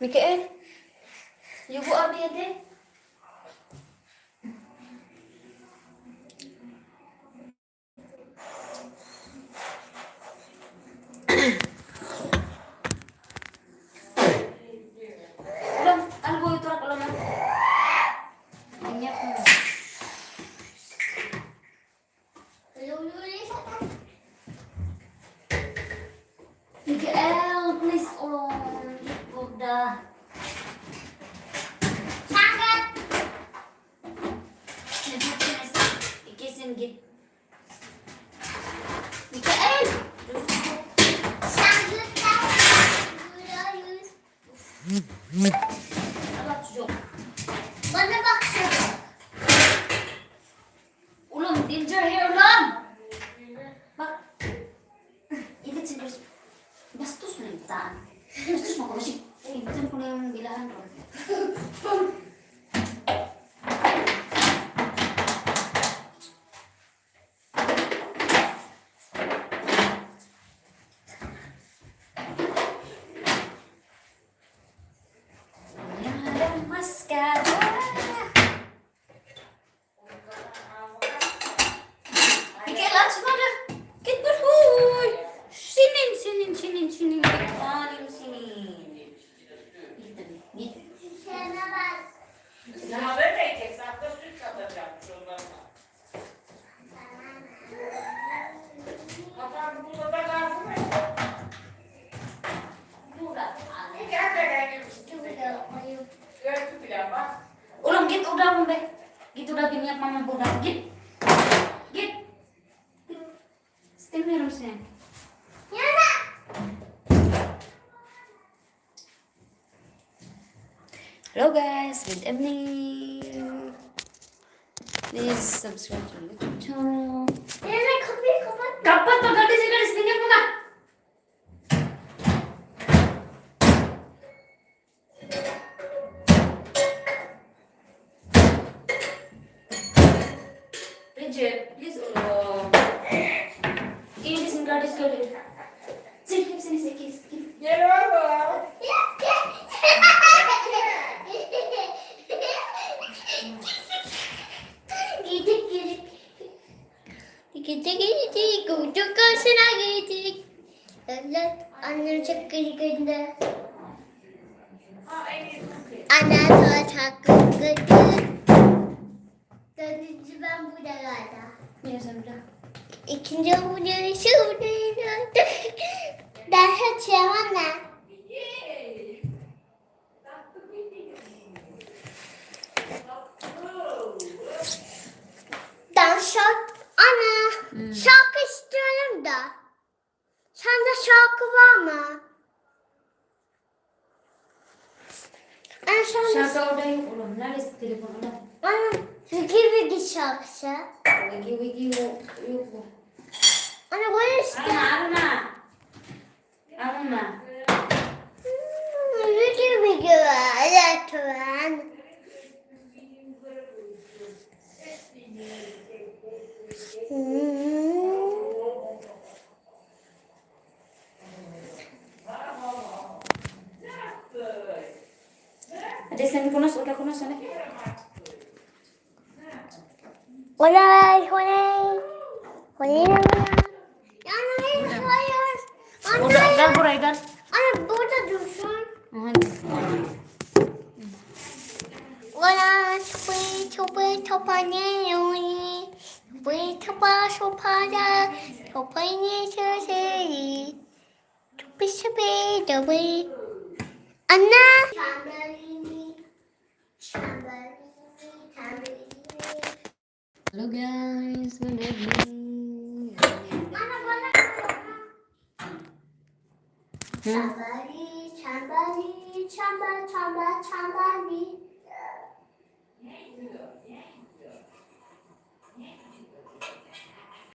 Mikael, yugo abi ade. Alam, ano ba ito rak alam mo? Inyak mo. Mikael, please ulong. Udah. Sangat. Ikisin git. Mikael. Sangat. Apa çocuk? Bana bak çocuk. Ulan danger here ulan. Bak. Ingat sih terus. Bastos na yung taan. Bastos mo ko kasi. Eh, saan ko na yung bilahan ko? Ada mascara. Mikael, laat ze maar. Kijk maar hoe. Sinin. Sinin. Paling sini. Git. Daha böyle hesapta süt katacağım çocuklarına. Babam burada da kalsın mı? Gördü bile bak. Ulang git udah Bumbe. Git udah biniak mama budak. Git. İstemiyorum seni. Hello guys, good evening. Please subscribe to my YouTube channel. Kapat to gadis tinggal mo na. Bridget, please ini sing gadis gadis. Sini. Gel oğlum. Gidi kucuk kasına gidi. Annem çok gıdı. Ha en iyi kız. Annem sonra çok gıdı. Dördüncü ben burada galiba. Ya sudah. İkinci burada şuradaydı. Daha çevana. Ana, şarkı istiyorum da. Sende şarkı var mı? Ana Şarkı udah ulang. Naris telepon udah. Ana, Vigi şarkısı. Wigi yuk. Ana, bu istiyor. Aruna. Vigi var lütfen. Ada sen kunas udah kunas sana. Olay. Ana, Udah gel buraya gel. Ana burada dursun. Olay, topanı. We topa sopada, topani seseri, topi sepe dobi. Anna. Hello guys, good evening. Chambali.